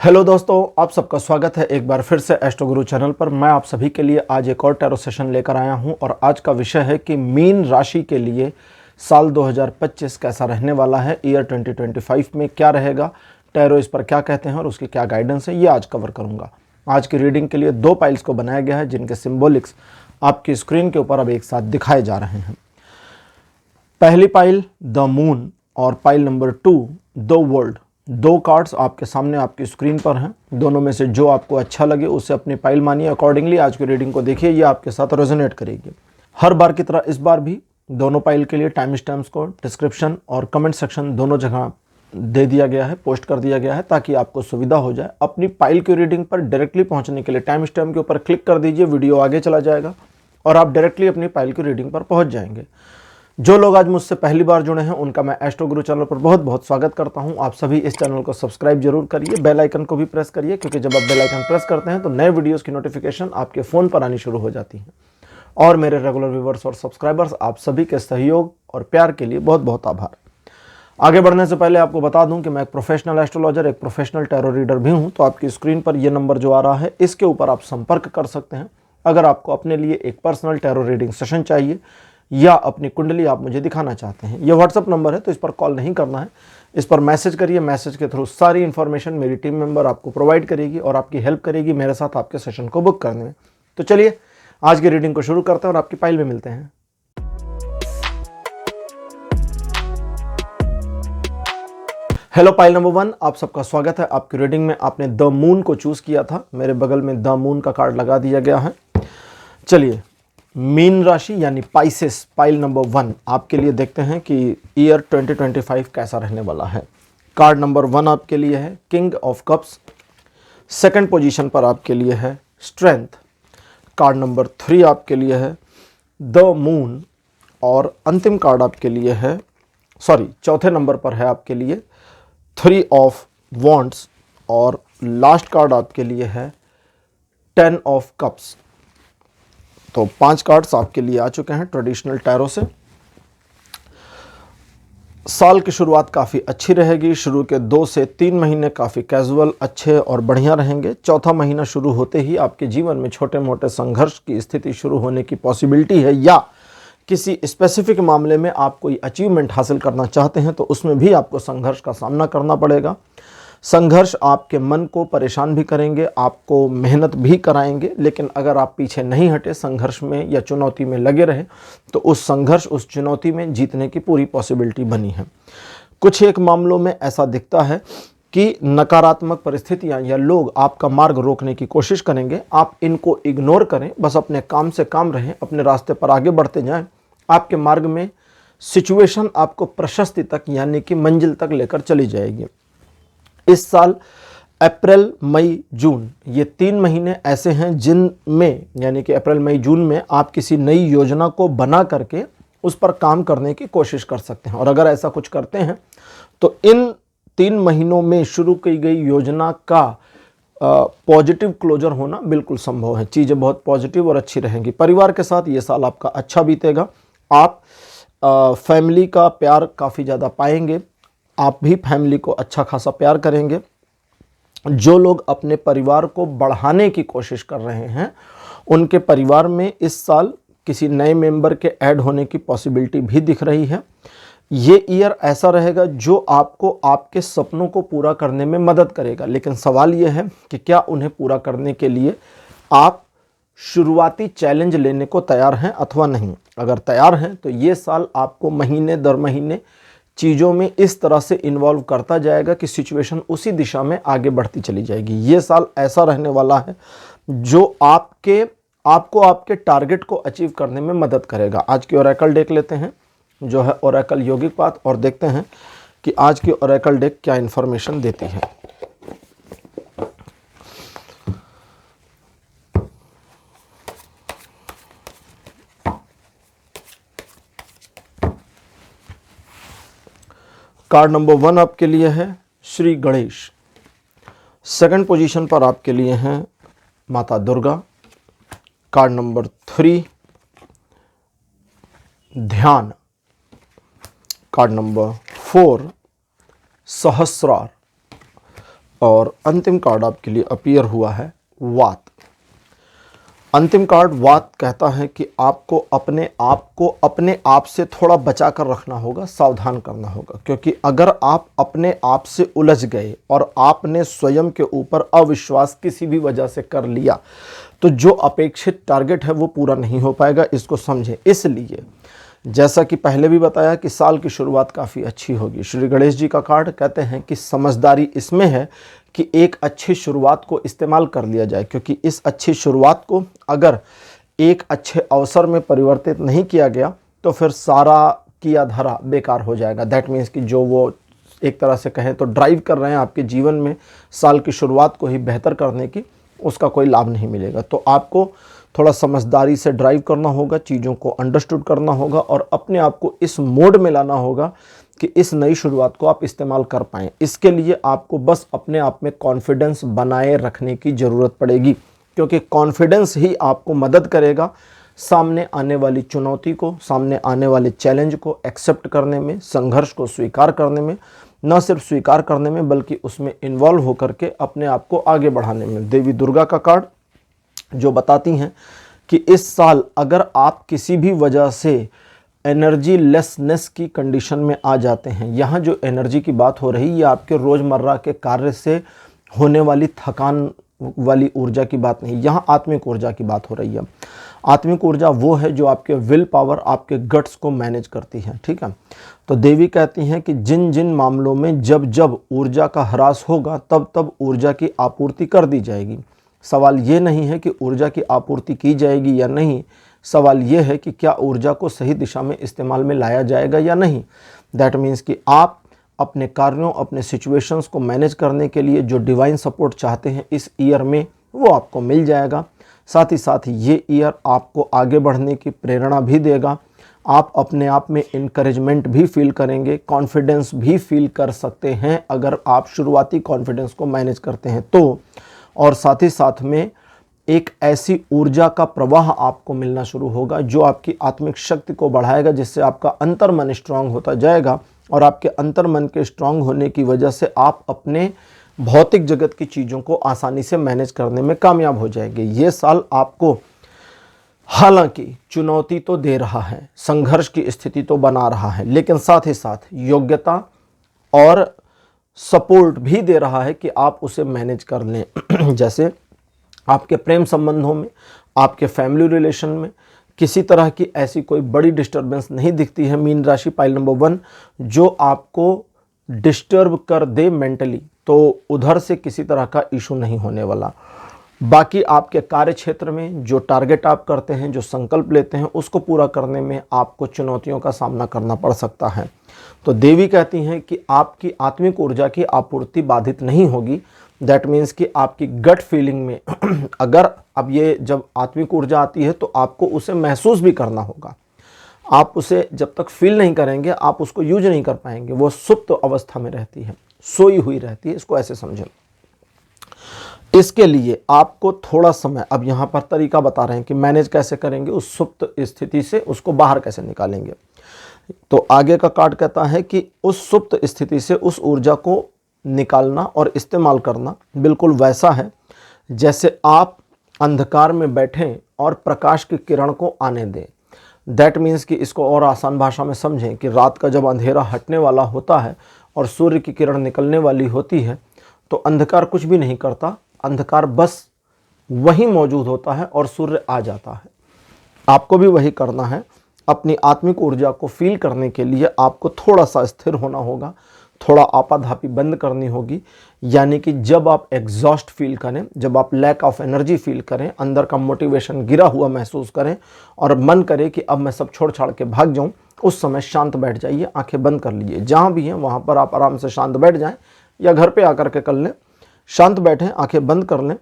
Hello दोस्तों, आप सबका स्वागत है एक बार फिर से एस्ट्रो गुरु चैनल पर। मैं आप सभी के लिए आज एक और टैरो सेशन लेकर आया हूं और आज का विषय है कि मीन राशि के लिए साल 2025 कैसा रहने वाला है। ईयर 2025 में क्या रहेगा, टैरो इस पर क्या कहते हैं और उसकी क्या गाइडेंस है, ये आज कवर करूंगा। आज की रीडिंग के लिए दो पाइल्स को बनाया गया है जिनके सिंबॉलिक्स आपकी स्क्रीन के ऊपर अब एक साथ दिखाए जा रहे हैं। पहली पाइल द मून और पाइल नंबर 2 द वर्ल्ड। दो कार्ड्स आपके सामने आपकी स्क्रीन पर हैं। दोनों में से जो आपको अच्छा लगे उसे अपनी पाइल मानिए। अकॉर्डिंगली आज की रीडिंग को देखिए, ये आपके साथ रेजोनेट करेगी। हर बार की तरह इस बार भी दोनों पाइल के लिए टाइम स्टैम्प्स को डिस्क्रिप्शन और कमेंट सेक्शन दोनों जगह दे दिया गया है, पोस्ट कर दिया गया है, ताकि आपको सुविधा हो जाए। अपनी पाइल की रीडिंग पर डायरेक्टली पहुंचने के लिए टाइम स्टैम्प के ऊपर क्लिक कर दीजिए, वीडियो आगे चला जाएगा और आप डायरेक्टली अपनी पाइल की रीडिंग पर पहुंच जाएंगे। जो लोग आज मुझसे पहली बार जुड़े हैं उनका मैं एस्ट्रो गुरु चैनल पर बहुत बहुत स्वागत करता हूं। आप सभी इस चैनल को सब्सक्राइब जरूर करिए, बेल आइकन को भी प्रेस करिए, क्योंकि जब आप बेल आइकन प्रेस करते हैं तो नए वीडियोस की नोटिफिकेशन आपके फ़ोन पर आनी शुरू हो जाती है। और मेरे रेगुलर व्यूवर्स और सब्सक्राइबर्स, आप सभी के सहयोग और प्यार के लिए बहुत बहुत आभार। आगे बढ़ने से पहले आपको बता दूं कि मैं एक प्रोफेशनल एस्ट्रोलॉजर, एक प्रोफेशनल टैरो रीडर भी हूं। तो आपकी स्क्रीन पर यह नंबर जो आ रहा है, इसके ऊपर आप संपर्क कर सकते हैं अगर आपको अपने लिए एक पर्सनल टैरो रीडिंग सेशन चाहिए या अपनी कुंडली आप मुझे दिखाना चाहते हैं। यह व्हाट्सअप नंबर है, तो इस पर कॉल नहीं करना है, इस पर मैसेज करिए। मैसेज के थ्रू सारी इन्फॉर्मेशन मेरी टीम मेंबर आपको प्रोवाइड करेगी और आपकी हेल्प करेगी मेरे साथ आपके सेशन को बुक करने में। तो चलिए आज की रीडिंग को शुरू करते हैं और आपकी पाइल में मिलते हैं। हेलो पाइल नंबर 1, आप सबका स्वागत है। आपकी रीडिंग में आपने द मून को चूज किया था, मेरे बगल में द मून का कार्ड लगा दिया गया है। चलिए मीन राशि यानी पाइसेस, पाइल नंबर 1 आपके लिए देखते हैं कि ईयर 2025 कैसा रहने वाला है। कार्ड नंबर 1 आपके लिए है king of cups. Second position पर आपके लिए है स्ट्रेंथ। कार्ड नंबर 3 आपके लिए है द मून और अंतिम कार्ड आपके लिए है, चौथे नंबर पर है आपके लिए 3 ऑफ वॉन्ड्स और लास्ट कार्ड आपके लिए है 10 ऑफ कप्स। तो 5 कार्ड्स आपके लिए आ चुके हैं ट्रेडिशनल टैरो से। साल की शुरुआत काफ़ी अच्छी रहेगी। शुरू के 2 से 3 महीने काफ़ी कैजुअल, अच्छे और बढ़िया रहेंगे। चौथा महीना शुरू होते ही आपके जीवन में छोटे मोटे संघर्ष की स्थिति शुरू होने की पॉसिबिलिटी है, या किसी स्पेसिफिक मामले में आप कोई अचीवमेंट हासिल करना चाहते हैं तो उसमें भी आपको संघर्ष का सामना करना पड़ेगा। संघर्ष आपके मन को परेशान भी करेंगे, आपको मेहनत भी कराएंगे, लेकिन अगर आप पीछे नहीं हटे, संघर्ष में या चुनौती में लगे रहे, तो उस संघर्ष, उस चुनौती में जीतने की पूरी पॉसिबिलिटी बनी है। कुछ एक मामलों में ऐसा दिखता है कि नकारात्मक परिस्थितियां या लोग आपका मार्ग रोकने की कोशिश करेंगे। आप इनको इग्नोर करें, बस अपने काम से काम रहें, अपने रास्ते पर आगे बढ़ते जाएं। आपके मार्ग में सिचुएशन आपको प्रशस्ति तक यानी कि मंजिल तक लेकर चली जाएगी। इस साल अप्रैल मई जून, ये 3 महीने ऐसे हैं जिनमें, यानी कि अप्रैल मई जून में आप किसी नई योजना को बना करके उस पर काम करने की कोशिश कर सकते हैं। और अगर ऐसा कुछ करते हैं तो इन 3 महीनों में शुरू की गई योजना का पॉजिटिव क्लोजर होना बिल्कुल संभव है। चीज़ें बहुत पॉजिटिव और अच्छी रहेंगी। परिवार के साथ ये साल आपका अच्छा बीतेगा। आप फैमिली का प्यार काफ़ी ज़्यादा पाएंगे, आप भी फैमिली को अच्छा खासा प्यार करेंगे। जो लोग अपने परिवार को बढ़ाने की कोशिश कर रहे हैं उनके परिवार में इस साल किसी नए मेंबर के ऐड होने की पॉसिबिलिटी भी दिख रही है। ये ईयर ऐसा रहेगा जो आपको आपके सपनों को पूरा करने में मदद करेगा, लेकिन सवाल ये है कि क्या उन्हें पूरा करने के लिए आप शुरुआती चैलेंज लेने को तैयार हैं अथवा नहीं। अगर तैयार हैं तो ये साल आपको महीने दर महीने चीज़ों में इस तरह से इन्वॉल्व करता जाएगा कि सिचुएशन उसी दिशा में आगे बढ़ती चली जाएगी। ये साल ऐसा रहने वाला है जो आपको आपके टारगेट को अचीव करने में मदद करेगा। आज की ओरेकल डेक लेते हैं, जो है ओरेकल यौगिक पाथ, और देखते हैं कि आज की ओरेकल डेक क्या इंफॉर्मेशन देती है। कार्ड नंबर 1 आपके लिए है श्री गणेश। सेकंड पोजीशन पर आपके लिए हैं माता दुर्गा। कार्ड नंबर 3 ध्यान। कार्ड नंबर 4 सहस्रार और अंतिम कार्ड आपके लिए अपीयर हुआ है वात। अंतिम कार्ड वात कहता है कि आपको अपने आप से थोड़ा बचा कर रखना होगा, सावधान करना होगा, क्योंकि अगर आप अपने आप से उलझ गए और आपने स्वयं के ऊपर अविश्वास किसी भी वजह से कर लिया तो जो अपेक्षित टारगेट है वो पूरा नहीं हो पाएगा, इसको समझें। इसलिए जैसा कि पहले भी बताया कि साल की शुरुआत काफ़ी अच्छी होगी। श्री गणेश जी का कार्ड कहते हैं कि समझदारी इसमें है कि एक अच्छी शुरुआत को इस्तेमाल कर लिया जाए, क्योंकि इस अच्छी शुरुआत को अगर एक अच्छे अवसर में परिवर्तित नहीं किया गया तो फिर सारा किया धरा बेकार हो जाएगा। दैट मीन्स कि जो वो एक तरह से कहें तो ड्राइव कर रहे हैं आपके जीवन में साल की शुरुआत को ही बेहतर करने की, उसका कोई लाभ नहीं मिलेगा। तो आपको थोड़ा समझदारी से ड्राइव करना होगा, चीज़ों को अंडरस्टूड करना होगा और अपने आप को इस मोड में लाना होगा कि इस नई शुरुआत को आप इस्तेमाल कर पाएँ। इसके लिए आपको बस अपने आप में कॉन्फिडेंस बनाए रखने की ज़रूरत पड़ेगी, क्योंकि कॉन्फिडेंस ही आपको मदद करेगा सामने आने वाली चुनौती को, सामने आने वाले चैलेंज को एक्सेप्ट करने में, संघर्ष को स्वीकार करने में, न सिर्फ स्वीकार करने में बल्कि उसमें इन्वॉल्व होकर के अपने आप को आगे बढ़ाने में। देवी दुर्गा का कार्ड जो बताती हैं कि इस साल अगर आप किसी भी वजह से एनर्जी लेसनेस की कंडीशन में आ जाते हैं, यहाँ जो एनर्जी की बात हो रही है ये आपके रोज़मर्रा के कार्य से होने वाली थकान वाली ऊर्जा की बात नहीं, यहाँ आत्मिक ऊर्जा की बात हो रही है। आत्मिक ऊर्जा वो है जो आपके विल पावर, आपके गट्स को मैनेज करती है, ठीक है। तो देवी कहती हैं कि जिन जिन मामलों में जब जब ऊर्जा का ह्रास होगा तब तब ऊर्जा की आपूर्ति कर दी जाएगी। सवाल ये नहीं है कि ऊर्जा की आपूर्ति की जाएगी या नहीं, सवाल ये है कि क्या ऊर्जा को सही दिशा में इस्तेमाल में लाया जाएगा या नहीं। दैट मीन्स कि आप अपने कार्यों, अपने सिचुएशंस को मैनेज करने के लिए जो डिवाइन सपोर्ट चाहते हैं इस ईयर में वो आपको मिल जाएगा। साथ ही साथ ये ईयर आपको आगे बढ़ने की प्रेरणा भी देगा। आप अपने आप में इनकरेजमेंट भी फील करेंगे, कॉन्फिडेंस भी फील कर सकते हैं अगर आप शुरुआती कॉन्फिडेंस को मैनेज करते हैं तो। और साथ ही साथ में एक ऐसी ऊर्जा का प्रवाह आपको मिलना शुरू होगा जो आपकी आत्मिक शक्ति को बढ़ाएगा, जिससे आपका अंतर्मन स्ट्रांग होता जाएगा और आपके अंतर्मन के स्ट्रांग होने की वजह से आप अपने भौतिक जगत की चीज़ों को आसानी से मैनेज करने में कामयाब हो जाएंगे। ये साल आपको हालांकि चुनौती तो दे रहा है, संघर्ष की स्थिति तो बना रहा है, लेकिन साथ ही साथ योग्यता और सपोर्ट भी दे रहा है कि आप उसे मैनेज कर लें। जैसे आपके प्रेम संबंधों में, आपके फैमिली रिलेशन में किसी तरह की ऐसी कोई बड़ी डिस्टर्बेंस नहीं दिखती है मीन राशि पाइल नंबर 1 जो आपको डिस्टर्ब कर दे मेंटली, तो उधर से किसी तरह का इशू नहीं होने वाला। बाकी आपके कार्य क्षेत्र में जो टारगेट आप करते हैं, जो संकल्प लेते हैं, उसको पूरा करने में आपको चुनौतियों का सामना करना पड़ सकता है। तो देवी कहती हैं कि आपकी आत्मिक ऊर्जा की आपूर्ति बाधित नहीं होगी। दैट मीन्स कि आपकी गट फीलिंग में अगर अब ये जब आत्मिक ऊर्जा आती है तो आपको उसे महसूस भी करना होगा। आप उसे जब तक फील नहीं करेंगे आप उसको यूज नहीं कर पाएंगे। वो सुप्त अवस्था में रहती है, सोई हुई रहती है, इसको ऐसे समझें। इसके लिए आपको थोड़ा समय, अब यहाँ पर तरीका बता रहे हैं कि मैनेज कैसे करेंगे, उस सुप्त स्थिति से उसको बाहर कैसे निकालेंगे। तो आगे का कार्ड कहता है कि उस सुप्त स्थिति से उस ऊर्जा को निकालना और इस्तेमाल करना बिल्कुल वैसा है जैसे आप अंधकार में बैठें और प्रकाश की किरण को आने दें। दैट मीन्स कि इसको और आसान भाषा में समझें कि रात का जब अंधेरा हटने वाला होता है और सूर्य की किरण निकलने वाली होती है तो अंधकार कुछ भी नहीं करता, अंधकार बस वहीं मौजूद होता है और सूर्य आ जाता है। आपको भी वही करना है। अपनी आत्मिक ऊर्जा को फील करने के लिए आपको थोड़ा सा स्थिर होना होगा, थोड़ा आपाधापी बंद करनी होगी। यानी कि जब आप एग्जॉस्ट फील करें, जब आप लैक ऑफ एनर्जी फील करें, अंदर का मोटिवेशन गिरा हुआ महसूस करें और मन करे कि अब मैं सब छोड़ छाड़ के भाग जाऊं, उस समय शांत बैठ जाइए, आंखें बंद कर लीजिए। जहां भी हैं वहां पर आप आराम से शांत बैठ जाएं या घर पे आकर के कर लें। शांत बैठें, आंखें बंद कर लें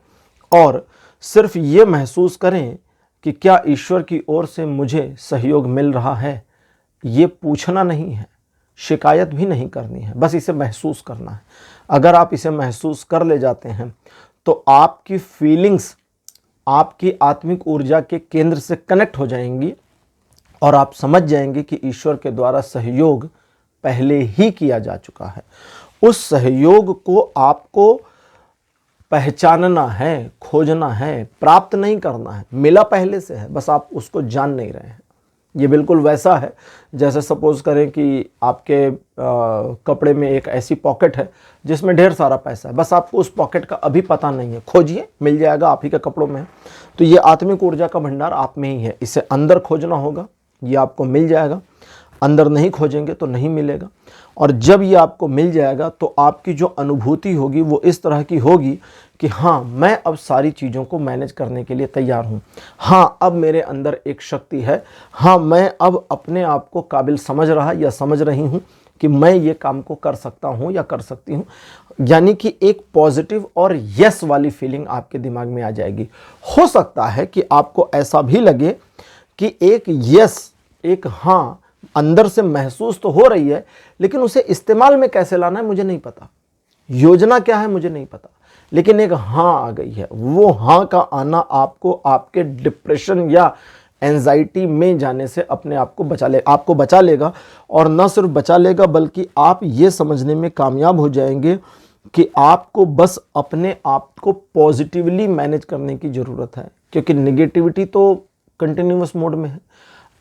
और सिर्फ ये महसूस करें कि क्या ईश्वर की ओर से मुझे सहयोग मिल रहा है। ये पूछना नहीं है, शिकायत भी नहीं करनी है, बस इसे महसूस करना है। अगर आप इसे महसूस कर ले जाते हैं तो आपकी फीलिंग्स आपकी आत्मिक ऊर्जा के केंद्र से कनेक्ट हो जाएंगी और आप समझ जाएंगे कि ईश्वर के द्वारा सहयोग पहले ही किया जा चुका है। उस सहयोग को आपको पहचानना है, खोजना है, प्राप्त नहीं करना है। मिला पहले से है, बस आप उसको जान नहीं रहे हैं। ये बिल्कुल वैसा है जैसे सपोज करें कि आपके कपड़े में एक ऐसी पॉकेट है जिसमें ढेर सारा पैसा है, बस आपको उस पॉकेट का अभी पता नहीं है। खोजिए, मिल जाएगा, आप ही के कपड़ों में है। तो ये आत्मिक ऊर्जा का भंडार आप में ही है, इसे अंदर खोजना होगा, ये आपको मिल जाएगा। अंदर नहीं खोजेंगे तो नहीं मिलेगा। और जब ये आपको मिल जाएगा तो आपकी जो अनुभूति होगी वो इस तरह की होगी कि हाँ, मैं अब सारी चीज़ों को मैनेज करने के लिए तैयार हूँ। हाँ, अब मेरे अंदर एक शक्ति है। हाँ, मैं अब अपने आप को काबिल समझ रहा या समझ रही हूँ कि मैं ये काम को कर सकता हूँ या कर सकती हूँ। यानी कि एक पॉजिटिव और यस वाली फीलिंग आपके दिमाग में आ जाएगी। हो सकता है कि आपको ऐसा भी लगे कि एक यस, एक हाँ अंदर से महसूस तो हो रही है, लेकिन उसे इस्तेमाल में कैसे लाना है मुझे नहीं पता, योजना क्या है मुझे नहीं पता, लेकिन एक हाँ आ गई है। वो हाँ का आना आपको आपके डिप्रेशन या एंजाइटी में जाने से अपने आप को आपको बचा लेगा। और न सिर्फ बचा लेगा बल्कि आप ये समझने में कामयाब हो जाएंगे कि आपको बस अपने आप को पॉजिटिवली मैनेज करने की ज़रूरत है, क्योंकि नेगेटिविटी तो कंटिन्यूअस मोड में है।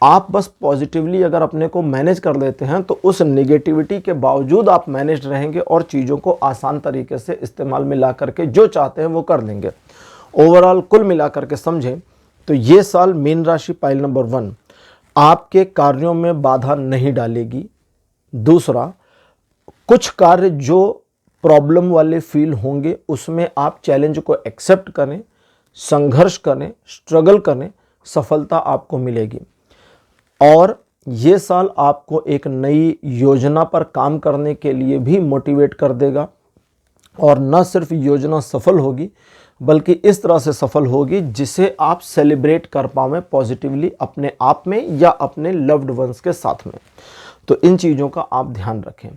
आप बस पॉजिटिवली अगर अपने को मैनेज कर लेते हैं तो उस नेगेटिविटी के बावजूद आप मैनेज रहेंगे और चीज़ों को आसान तरीके से इस्तेमाल में ला करके जो चाहते हैं वो कर लेंगे। ओवरऑल कुल मिलाकर के समझें तो ये साल मीन राशि पाइल नंबर 1 आपके कार्यों में बाधा नहीं डालेगी। दूसरा, कुछ कार्य जो प्रॉब्लम वाले फील होंगे उसमें आप चैलेंज को एक्सेप्ट करें, संघर्ष करें, स्ट्रगल करें, सफलता आपको मिलेगी। और ये साल आपको एक नई योजना पर काम करने के लिए भी मोटिवेट कर देगा। और न सिर्फ योजना सफल होगी बल्कि इस तरह से सफल होगी जिसे आप सेलिब्रेट कर पाएं पॉजिटिवली अपने आप में या अपने लव्ड वंस के साथ में। तो इन चीज़ों का आप ध्यान रखें।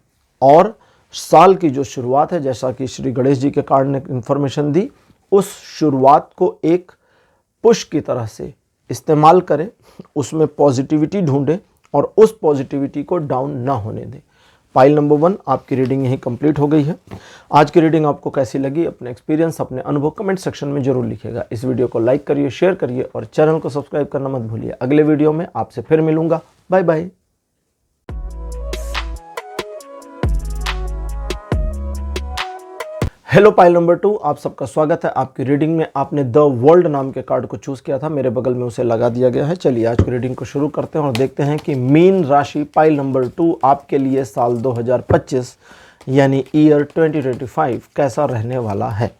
और साल की जो शुरुआत है, जैसा कि श्री गणेश जी के कार्ड ने इन्फॉर्मेशन दी, उस शुरुआत को एक पुश की तरह से इस्तेमाल करें, उसमें पॉजिटिविटी ढूंढें और उस पॉजिटिविटी को डाउन ना होने दें। पाइल नंबर 1 आपकी रीडिंग यहीं कंप्लीट हो गई है। आज की रीडिंग आपको कैसी लगी, अपने एक्सपीरियंस, अपने अनुभव कमेंट सेक्शन में जरूर लिखिएगा। इस वीडियो को लाइक करिए, शेयर करिए और चैनल को सब्सक्राइब करना मत भूलिए। अगले वीडियो में आपसे फिर मिलूंगा। Bye bye. Hello pile number 2, आप सबका स्वागत है। आपकी रीडिंग में आपने द वर्ल्ड नाम के कार्ड को चूज किया था, मेरे बगल में उसे लगा दिया गया है। चलिए आज की रीडिंग को शुरू करते हैं और देखते हैं कि मीन राशि पाइल नंबर 2 आपके लिए साल 2025 यानी ईयर 2025 कैसा रहने वाला है।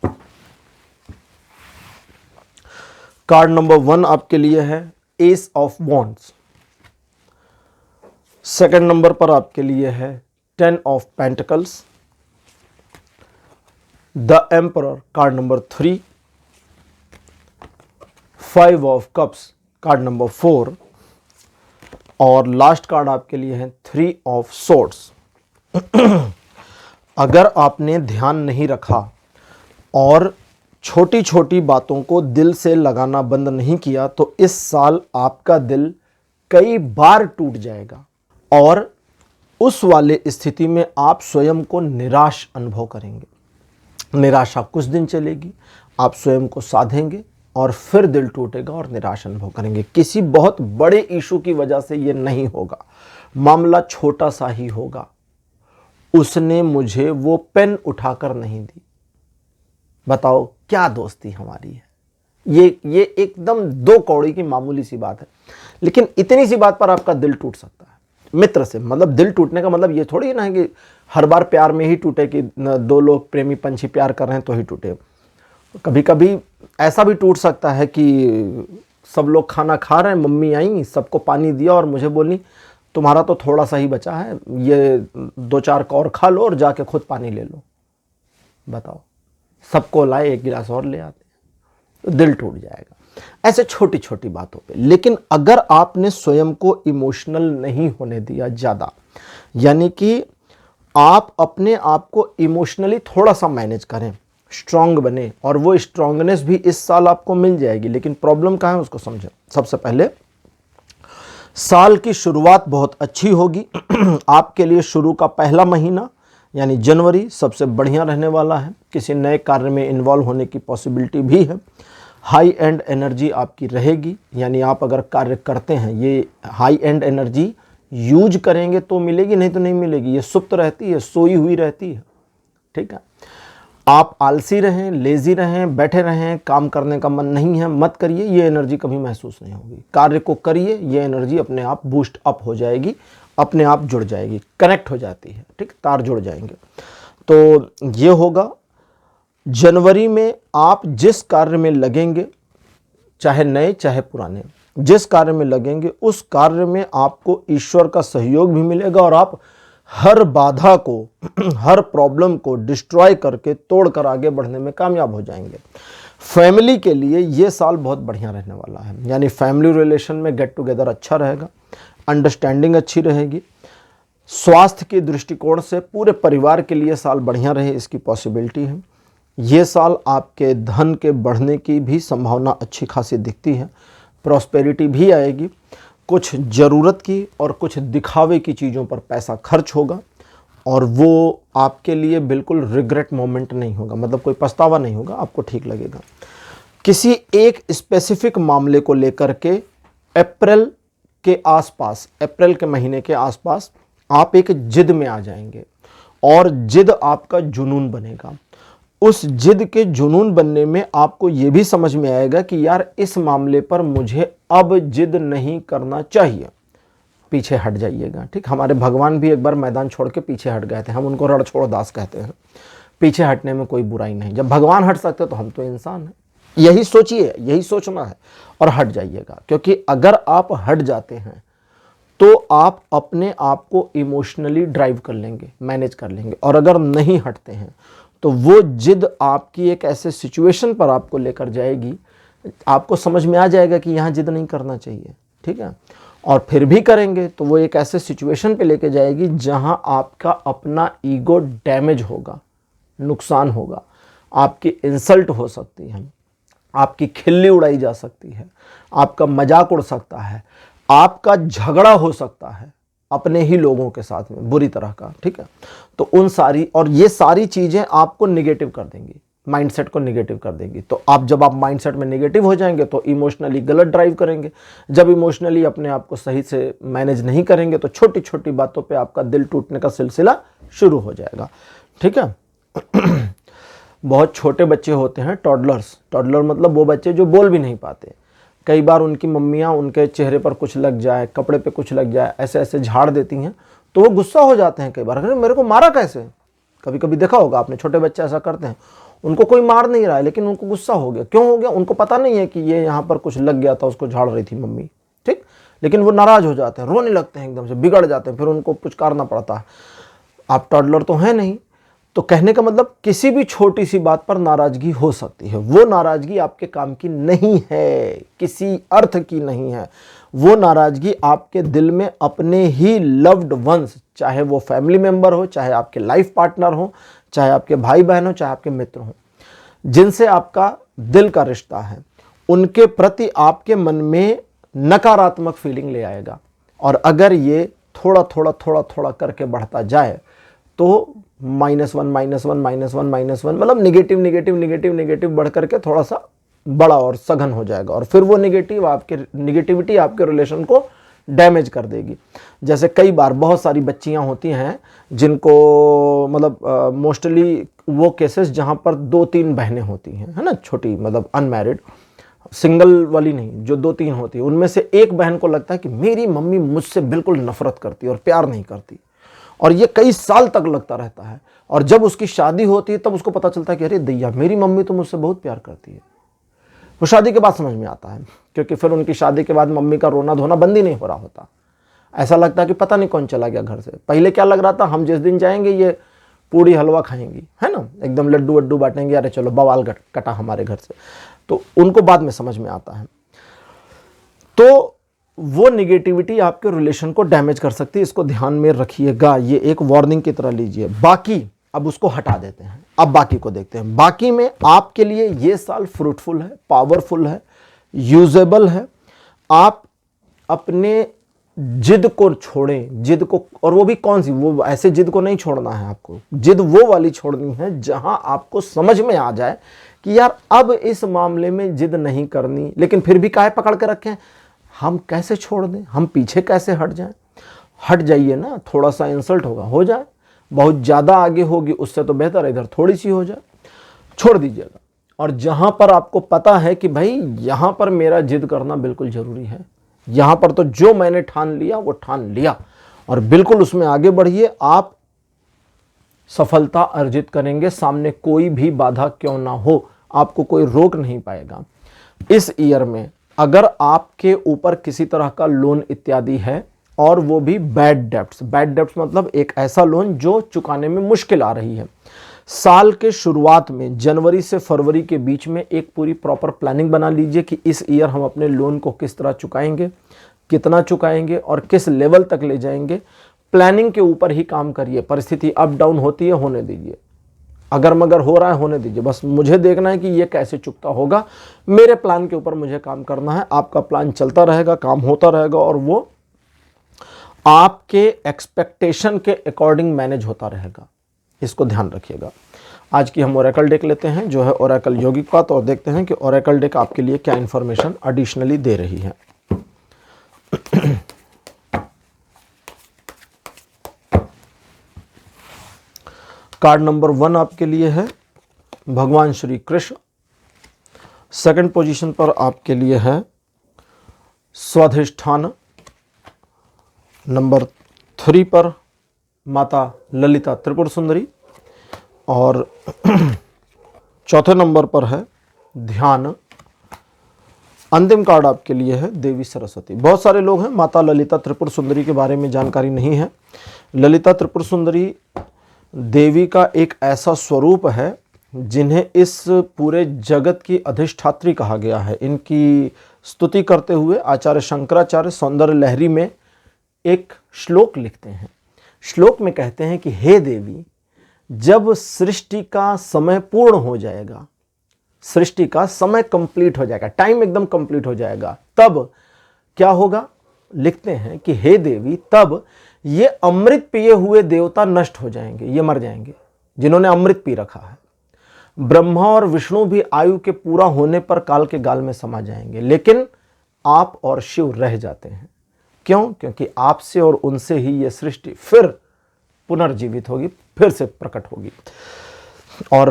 कार्ड नंबर 1 आपके लिए है S of wands. Second number पर आपके लिए है 10 of pentacles. The emperor card number 3, 5 of cups card number 4 और लास्ट कार्ड आपके लिए है 3 ऑफ सोर्ड्स। अगर आपने ध्यान नहीं रखा और छोटी छोटी बातों को दिल से लगाना बंद नहीं किया तो इस साल आपका दिल कई बार टूट जाएगा और उस वाले स्थिति में आप स्वयं को निराश अनुभव करेंगे। निराशा कुछ दिन चलेगी, आप स्वयं को साधेंगे और फिर दिल टूटेगा और निराश अनुभव करेंगे। किसी बहुत बड़े इशू की वजह से ये नहीं होगा, मामला छोटा सा ही होगा। उसने मुझे वो पेन उठाकर नहीं दी, बताओ क्या दोस्ती हमारी है। ये एकदम 2 कौड़ी की मामूली सी बात है, लेकिन इतनी सी बात पर आपका दिल टूट सकता है मित्र से। मतलब दिल टूटने का मतलब ये थोड़ी ना है कि हर बार प्यार में ही टूटे, कि 2 लोग प्रेमी पंछी प्यार कर रहे हैं तो ही टूटे। कभी कभी ऐसा भी टूट सकता है कि सब लोग खाना खा रहे हैं, मम्मी आई, सबको पानी दिया और मुझे बोली तुम्हारा तो थोड़ा सा ही बचा है, ये 2-4 और खा लो और जाके खुद पानी ले लो। बताओ, सबको लाए 1 गिलास और ले आते, तो दिल टूट जाएगा ऐसे छोटी छोटी बातों पे। लेकिन अगर आपने स्वयं को इमोशनल नहीं होने दिया ज़्यादा, यानी कि आप अपने आप को इमोशनली थोड़ा सा मैनेज करें, स्ट्रांग बने, और वो स्ट्रांगनेस भी इस साल आपको मिल जाएगी। लेकिन प्रॉब्लम कहाँ है उसको समझें। सबसे पहले साल की शुरुआत बहुत अच्छी होगी आपके लिए। शुरू का पहला महीना यानी जनवरी सबसे बढ़िया रहने वाला है। किसी नए कार्य में इन्वॉल्व होने की पॉसिबिलिटी भी है। हाई एंड एनर्जी आपकी रहेगी, यानी आप अगर कार्य करते हैं ये हाई एंड एनर्जी यूज करेंगे तो मिलेगी, नहीं तो नहीं मिलेगी। ये सुप्त रहती है, सोई हुई रहती है। ठीक है, आप आलसी रहें, लेजी रहें, बैठे रहें, काम करने का मन नहीं है, मत करिए, ये एनर्जी कभी महसूस नहीं होगी। कार्य को करिए, ये एनर्जी अपने आप बूस्ट अप हो जाएगी, अपने आप जुड़ जाएगी, कनेक्ट हो जाती है। ठीक, तार जुड़ जाएंगे। तो ये होगा जनवरी में। आप जिस कार्य में लगेंगे, चाहे नए चाहे पुराने, जिस कार्य में लगेंगे उस कार्य में आपको ईश्वर का सहयोग भी मिलेगा और आप हर बाधा को हर प्रॉब्लम को डिस्ट्रॉय करके तोड़कर आगे बढ़ने में कामयाब हो जाएंगे। फैमिली के लिए ये साल बहुत बढ़िया रहने वाला है, यानी फैमिली रिलेशन में गेट टुगेदर अच्छा रहेगा, अंडरस्टैंडिंग अच्छी रहेगी। स्वास्थ्य के दृष्टिकोण से पूरे परिवार के लिए साल बढ़िया रहे, इसकी पॉसिबिलिटी है। ये साल आपके धन के बढ़ने की भी संभावना अच्छी खासी दिखती है। प्रॉस्पेरिटी भी आएगी। कुछ ज़रूरत की और कुछ दिखावे की चीज़ों पर पैसा खर्च होगा और वो आपके लिए बिल्कुल रिग्रेट मोमेंट नहीं होगा, मतलब कोई पछतावा नहीं होगा, आपको ठीक लगेगा। किसी एक स्पेसिफिक मामले को लेकर के अप्रैल के आसपास, अप्रैल के महीने के आसपास आप एक जिद में आ जाएंगे और जिद आपका जुनून बनेगा। उस जिद के जुनून बनने में आपको ये भी समझ में आएगा कि यार इस मामले पर मुझे अब जिद नहीं करना चाहिए, पीछे हट जाइएगा। ठीक, हमारे भगवान भी एक बार मैदान छोड़ के पीछे हट गए थे, हम उनको रण छोड़ दास कहते हैं। पीछे हटने में कोई बुराई नहीं, जब भगवान हट सकते तो हम तो इंसान हैं। यही सोचिए, यही सोचना है और हट जाइएगा, क्योंकि अगर आप हट जाते हैं तो आप अपने आप को इमोशनली ड्राइव कर लेंगे, मैनेज कर लेंगे, और अगर नहीं हटते हैं तो वो जिद आपकी एक ऐसे सिचुएशन पर आपको लेकर जाएगी, आपको समझ में आ जाएगा कि यहाँ जिद नहीं करना चाहिए। ठीक है, और फिर भी करेंगे तो वो एक ऐसे सिचुएशन पे लेके जाएगी जहाँ आपका अपना ईगो डैमेज होगा, नुकसान होगा, आपकी इंसल्ट हो सकती है, आपकी खिल्ली उड़ाई जा सकती है, आपका मजाक उड़ सकता है, आपका झगड़ा हो सकता है अपने ही लोगों के साथ में बुरी तरह का। ठीक है, तो उन सारी और ये सारी चीज़ें आपको निगेटिव कर देंगी, माइंडसेट को निगेटिव कर देंगी। तो आप जब आप माइंडसेट में निगेटिव हो जाएंगे तो इमोशनली गलत ड्राइव करेंगे। जब इमोशनली अपने आप को सही से मैनेज नहीं करेंगे तो छोटी छोटी बातों पे आपका दिल टूटने का सिलसिला शुरू हो जाएगा। ठीक है, बहुत छोटे बच्चे होते हैं टॉडलर्स, टॉडलर मतलब वो बच्चे जो बोल भी नहीं पाते। कई बार उनकी मम्मियाँ उनके चेहरे पर कुछ लग जाए, कपड़े पे कुछ लग जाए, ऐसे ऐसे झाड़ देती हैं तो वो गुस्सा हो जाते हैं। कई बार अरे मेरे को मारा कैसे, कभी कभी देखा होगा आपने, छोटे बच्चे ऐसा करते हैं, उनको कोई मार नहीं रहा है लेकिन उनको गुस्सा हो गया। क्यों हो गया? उनको पता नहीं है कि ये यहाँ पर कुछ लग गया था, उसको झाड़ रही थी मम्मी। ठीक, लेकिन वो नाराज हो जाते हैं, रोने लगते हैं, एकदम से बिगड़ जाते हैं, फिर उनको पुचकारना पड़ता है। आप टॉडलर तो हैं नहीं, तो कहने का मतलब किसी भी छोटी सी बात पर नाराजगी हो सकती है। वो नाराजगी आपके काम की नहीं है, किसी अर्थ की नहीं है। वो नाराजगी आपके दिल में अपने ही लव्ड वंस, चाहे वो फैमिली मेंबर हो, चाहे आपके लाइफ पार्टनर हो, चाहे आपके भाई बहन हो, चाहे आपके मित्र हो, जिनसे आपका दिल का रिश्ता है, उनके प्रति आपके मन में नकारात्मक फीलिंग ले आएगा। और अगर ये थोड़ा थोड़ा थोड़ा थोड़ा करके बढ़ता जाए तो -1 मतलब निगेटिव निगेटिव निगेटिव निगेटिव बढ़ करके थोड़ा सा बड़ा और सघन हो जाएगा, और फिर वो निगेटिविटी आपके रिलेशन को डैमेज कर देगी। जैसे कई बार बहुत सारी बच्चियां होती हैं जिनको मतलब मोस्टली वो केसेस जहां पर 2-3 बहनें होती हैं, है ना, छोटी मतलब अनमैरिड, सिंगल वाली नहीं, जो 2-3 होती है, उनमें से एक बहन को लगता है कि मेरी मम्मी मुझसे बिल्कुल नफरत करती है और प्यार नहीं करती, और ये कई साल तक लगता रहता है। और जब उसकी शादी होती है तब उसको पता चलता है कि अरे दैया, मेरी मम्मी तो मुझसे बहुत प्यार करती है। वो शादी के बाद समझ में आता है, क्योंकि फिर उनकी शादी के बाद मम्मी का रोना धोना बंद ही नहीं हो रहा होता। ऐसा लगता है कि पता नहीं कौन चला गया घर से। पहले क्या लग रहा था, हम जिस दिन जाएंगे ये पूड़ी हलवा खाएंगी, है ना, एकदम लड्डू वड्डू बांटेंगे, अरे चलो बवाल कटा हमारे घर से। तो उनको बाद में समझ में आता है। तो वो निगेटिविटी आपके रिलेशन को डैमेज कर सकती है, इसको ध्यान में रखिएगा, ये एक वार्निंग की तरह लीजिए। बाकी अब उसको हटा देते हैं, अब बाकी को देखते हैं। बाकी में आपके लिए ये साल फ्रूटफुल है, पावरफुल है, यूजेबल है। आप अपने जिद को छोड़ें, जिद को, और वो भी कौन सी, वो ऐसे जिद को नहीं छोड़ना है आपको, जिद वो वाली छोड़नी है जहां आपको समझ में आ जाए कि यार अब इस मामले में जिद नहीं करनी, लेकिन फिर भी काहे पकड़ के रखें, हम कैसे छोड़ दें, हम पीछे कैसे हट जाएं। हट जाइए ना, थोड़ा सा इंसल्ट होगा हो जाए, बहुत ज़्यादा आगे होगी उससे तो बेहतर इधर थोड़ी सी हो जाए, छोड़ दीजिएगा। और जहां पर आपको पता है कि भाई यहां पर मेरा जिद करना बिल्कुल ज़रूरी है, यहां पर तो जो मैंने ठान लिया वो ठान लिया, और बिल्कुल उसमें आगे बढ़िए, आप सफलता अर्जित करेंगे, सामने कोई भी बाधा क्यों ना हो, आपको कोई रोक नहीं पाएगा। इस ईयर में अगर आपके ऊपर किसी तरह का लोन इत्यादि है, और वो भी बैड डेब्ट्स, बैड डेब्ट्स मतलब एक ऐसा लोन जो चुकाने में मुश्किल आ रही है, साल के शुरुआत में जनवरी से फरवरी के बीच में एक पूरी प्रॉपर प्लानिंग बना लीजिए कि इस ईयर हम अपने लोन को किस तरह चुकाएंगे, कितना चुकाएंगे और किस लेवल तक ले जाएंगे। प्लानिंग के ऊपर ही काम करिए, परिस्थिति अप डाउन होती है, होने दीजिए, अगर मगर हो रहा है होने दीजिए, बस मुझे देखना है कि ये कैसे चुकता होगा, मेरे प्लान के ऊपर मुझे काम करना है। आपका प्लान चलता रहेगा, काम होता रहेगा, और वो आपके एक्सपेक्टेशन के अकॉर्डिंग मैनेज होता रहेगा, इसको ध्यान रखिएगा। आज की हम ओरेकल डेक लेते हैं, जो है ओरेकल यौगिक पात, और देखते हैं कि ओरेकल डेक आपके लिए क्या इंफॉर्मेशन एडिशनली दे रही है। कार्ड नंबर 1 आपके लिए है भगवान श्री कृष्ण। सेकंड पोजीशन पर आपके लिए है स्वाधिष्ठान। नंबर 3 पर माता ललिता त्रिपुर सुंदरी, और चौथे नंबर पर है ध्यान। अंतिम कार्ड आपके लिए है देवी सरस्वती। बहुत सारे लोग हैं माता ललिता त्रिपुर सुंदरी के बारे में जानकारी नहीं है। ललिता त्रिपुर सुंदरी देवी का एक ऐसा स्वरूप है जिन्हें इस पूरे जगत की अधिष्ठात्री कहा गया है। इनकी स्तुति करते हुए आचार्य शंकराचार्य सौंदर्य लहरी में एक श्लोक लिखते हैं। श्लोक में कहते हैं कि हे देवी, जब सृष्टि का समय पूर्ण हो जाएगा, सृष्टि का समय कंप्लीट हो जाएगा, टाइम एकदम कंप्लीट हो जाएगा, तब क्या होगा। लिखते हैं कि हे देवी, तब ये अमृत पिए हुए देवता नष्ट हो जाएंगे, ये मर जाएंगे जिन्होंने अमृत पी रखा है। ब्रह्मा और विष्णु भी आयु के पूरा होने पर काल के गाल में समा जाएंगे, लेकिन आप और शिव रह जाते हैं। क्यों? क्योंकि आपसे और उनसे ही ये सृष्टि फिर पुनर्जीवित होगी, फिर से प्रकट होगी। और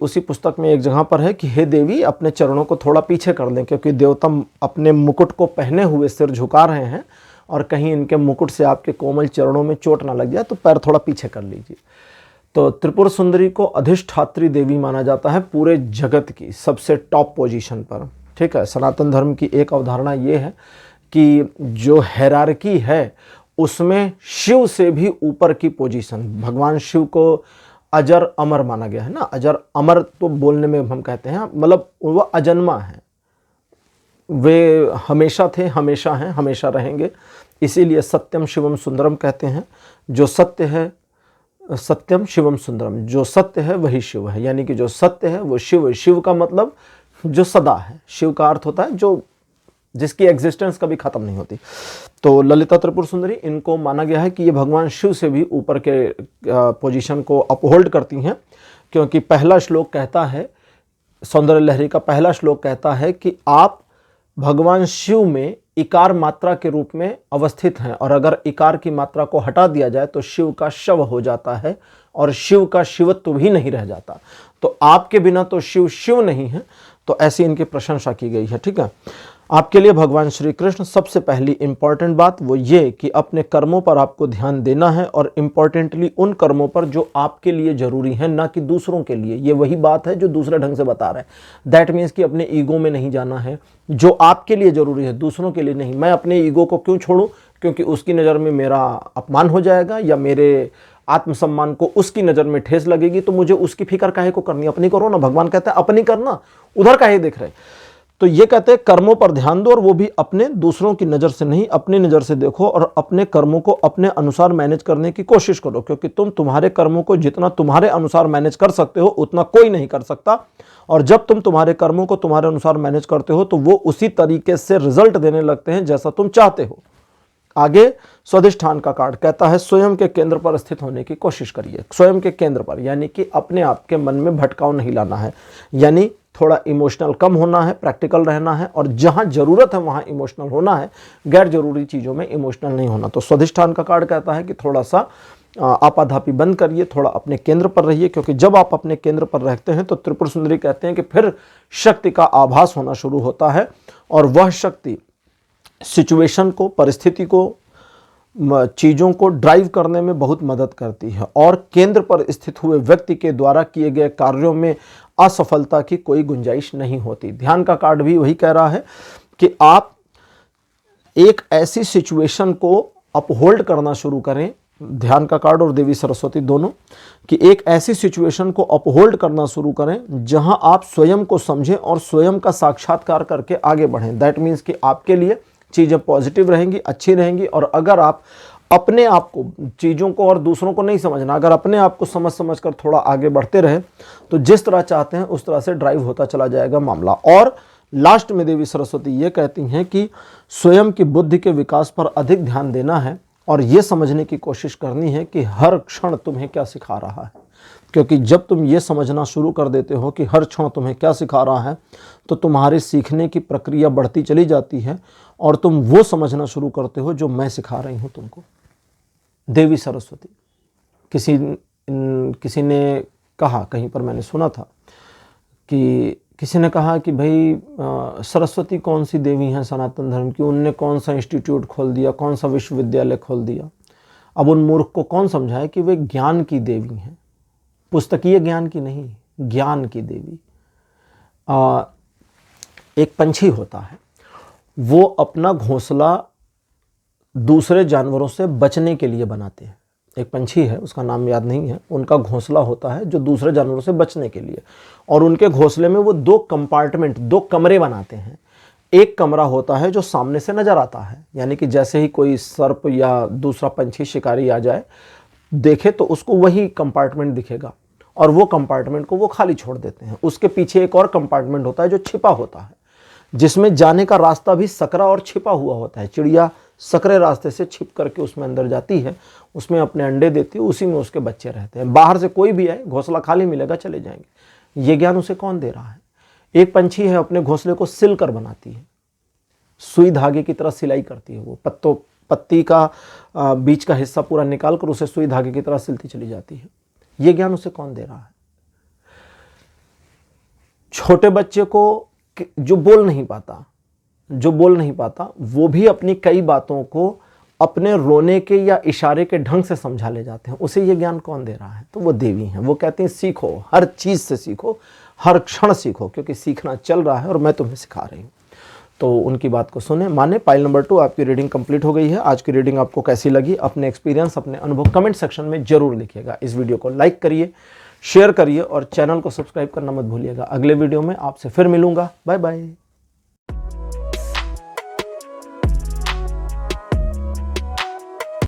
उसी पुस्तक में एक जगह पर है कि हे देवी, अपने चरणों को थोड़ा पीछे कर लें, क्योंकि देवता अपने मुकुट को पहने हुए सिर झुका रहे हैं, और कहीं इनके मुकुट से आपके कोमल चरणों में चोट ना लग जाए, तो पैर थोड़ा पीछे कर लीजिए। तो त्रिपुर सुंदरी को अधिष्ठात्री देवी माना जाता है पूरे जगत की सबसे टॉप पोजीशन पर। ठीक है, सनातन धर्म की एक अवधारणा ये है कि जो हैरार्की है उसमें शिव से भी ऊपर की पोजीशन, भगवान शिव को अजर अमर माना गया है ना। अजर अमर तो बोलने में हम कहते हैं, मतलब वह अजन्मा है, वे हमेशा थे, हमेशा हैं, हमेशा रहेंगे। इसीलिए सत्यम शिवम सुंदरम कहते हैं। जो सत्य है, सत्यम शिवम सुंदरम, जो सत्य है वही शिव है, यानी कि जो सत्य है वो शिव है। शिव का मतलब जो सदा है, शिव का अर्थ होता है जो जिसकी एग्जिस्टेंस कभी खत्म नहीं होती। तो ललिता त्रिपुर सुंदरी, इनको माना गया है कि ये भगवान शिव से भी ऊपर के पोजीशन को अपहोल्ड करती हैं, क्योंकि पहला श्लोक कहता है, सौंदर्य लहरी का पहला श्लोक कहता है कि आप भगवान शिव में इकार मात्रा के रूप में अवस्थित हैं, और अगर इकार की मात्रा को हटा दिया जाए तो शिव का शव हो जाता है, और शिव का शिवत्व भी नहीं रह जाता। तो आपके बिना तो शिव शिव नहीं है। तो ऐसी इनकी प्रशंसा की गई है। ठीक है, आपके लिए भगवान श्री कृष्ण, सबसे पहली इंपॉर्टेंट बात वो ये कि अपने कर्मों पर आपको ध्यान देना है, और इंपॉर्टेंटली उन कर्मों पर जो आपके लिए जरूरी है, ना कि दूसरों के लिए। ये वही बात है जो दूसरे ढंग से बता रहे हैं। दैट मीन्स कि अपने ईगो में नहीं जाना है। जो आपके लिए जरूरी है, दूसरों के लिए नहीं। मैं अपने ईगो को क्यों छोड़ूं? क्योंकि उसकी नज़र में मेरा अपमान हो जाएगा, या मेरे आत्मसम्मान को उसकी नज़र में ठेस लगेगी, तो मुझे उसकी फिक्र काहे को करनी, अपनी करो ना। भगवान कहता है अपनी करना, उधर काहे देख रहे। तो ये कहते हैं कर्मों पर ध्यान दो और वो भी अपने, दूसरों की नज़र से नहीं, अपनी नज़र से देखो और अपने कर्मों को अपने अनुसार मैनेज करने की कोशिश करो, क्योंकि तुम तुम्हारे कर्मों को जितना तुम्हारे अनुसार मैनेज कर सकते हो उतना कोई नहीं कर सकता। और जब तुम तुम्हारे कर्मों को तुम्हारे अनुसार मैनेज करते हो तो वो उसी तरीके से रिजल्ट देने लगते हैं जैसा तुम चाहते हो। आगे स्वाधिष्ठान का कार्ड कहता है स्वयं के केंद्र पर स्थित होने की कोशिश करिए। स्वयं के केंद्र पर यानी कि अपने आप के मन में भटकाव नहीं लाना है, यानी थोड़ा इमोशनल कम होना है, प्रैक्टिकल रहना है और जहां जरूरत है वहां इमोशनल होना है, गैर जरूरी चीजों में इमोशनल नहीं होना। तो स्वाधिष्ठान का कार्ड कहता है कि थोड़ा सा आपाधापी बंद करिए, थोड़ा अपने केंद्र पर रहिए, क्योंकि जब आप अपने केंद्र पर रहते हैं तो त्रिपुर सुंदरी कहते हैं कि फिर शक्ति का आभास होना शुरू होता है और वह शक्ति सिचुएशन को, परिस्थिति को, चीज़ों को ड्राइव करने में बहुत मदद करती है और केंद्र पर स्थित हुए व्यक्ति के द्वारा किए गए कार्यों में असफलता की कोई गुंजाइश नहीं होती। ध्यान का कार्ड भी वही कह रहा है कि आप एक ऐसी सिचुएशन को अपहोल्ड करना शुरू करें, ध्यान का कार्ड और देवी सरस्वती दोनों, कि एक ऐसी सिचुएशन को अपहोल्ड करना शुरू करें जहां आप स्वयं को समझें और स्वयं का साक्षात्कार करके आगे बढ़ें। दैट मीन्स कि आपके लिए चीज़ें पॉजिटिव रहेंगी, अच्छी रहेंगी। और अगर आप अपने आप को, चीज़ों को और दूसरों को नहीं समझना, अगर अपने आप को समझ कर थोड़ा आगे बढ़ते रहे तो जिस तरह चाहते हैं उस तरह से ड्राइव होता चला जाएगा मामला। और लास्ट में देवी सरस्वती ये कहती हैं कि स्वयं की बुद्धि के विकास पर अधिक ध्यान देना है और ये समझने की कोशिश करनी है कि हर क्षण तुम्हें क्या सिखा रहा है, क्योंकि जब तुम ये समझना शुरू कर देते हो कि हर क्षण तुम्हें क्या सिखा रहा है तो तुम्हारे सीखने की प्रक्रिया बढ़ती चली जाती है और तुम वो समझना शुरू करते हो जो मैं सिखा रही हूँ तुमको। देवी सरस्वती, किसी ने कहा, कहीं पर मैंने सुना था कि किसी ने कहा कि भाई सरस्वती कौन सी देवी हैं सनातन धर्म की, उनने कौन सा इंस्टीट्यूट खोल दिया, कौन सा विश्वविद्यालय खोल दिया। अब उन मूर्ख को कौन समझाए कि वे ज्ञान की देवी हैं, पुस्तकीय ज्ञान की नहीं, ज्ञान की देवी। एक पंछी होता है, वो अपना घोंसला दूसरे जानवरों से बचने के लिए बनाते हैं। एक पंछी है, उसका नाम याद नहीं है, उनका घोंसला होता है जो दूसरे जानवरों से बचने के लिए, और उनके घोंसले में वो 2 कंपार्टमेंट, 2 कमरे बनाते हैं। एक कमरा होता है जो सामने से नजर आता है, यानी कि जैसे ही कोई सर्प या दूसरा पंछी शिकारी आ जाए देखे तो उसको वही कंपार्टमेंट दिखेगा और वो कंपार्टमेंट को वो खाली छोड़ देते हैं। उसके पीछे एक और कंपार्टमेंट होता है जो छिपा होता है, जिसमें जाने का रास्ता भी सकरा और छिपा हुआ होता है। चिड़िया सकरे रास्ते से छिप करके उसमें अंदर जाती है, उसमें अपने अंडे देती है, उसी में उसके बच्चे रहते हैं। बाहर से कोई भी आए, घोंसला खाली मिलेगा, चले जाएंगे। ये ज्ञान उसे कौन दे रहा है? एक पंछी है, अपने घोंसले को सिल कर बनाती है, सुई धागे की तरह सिलाई करती है। वो पत्ती का बीच का हिस्सा पूरा निकाल कर उसे सुई धागे की तरह सिलती चली जाती है। ये ज्ञान उसे कौन दे रहा है? छोटे बच्चे को जो बोल नहीं पाता वो भी अपनी कई बातों को अपने रोने के या इशारे के ढंग से समझा ले जाते हैं। उसे ये ज्ञान कौन दे रहा है? तो वो देवी हैं। वो कहती हैं सीखो, हर चीज से सीखो, हर क्षण सीखो, क्योंकि सीखना चल रहा है और मैं तुम्हें सिखा रही हूँ। तो उनकी बात को सुने, माने। पाइल नंबर 2 आपकी रीडिंग कंप्लीट हो गई है। आज की रीडिंग आपको कैसी लगी? अपने एक्सपीरियंस, अपने अनुभव कमेंट सेक्शन में जरूर लिखिएगा। इस वीडियो को लाइक करिए, शेयर करिए और चैनल को सब्सक्राइब करना मत भूलिएगा। अगले वीडियो में आपसे फिर मिलूंगा। Bye bye.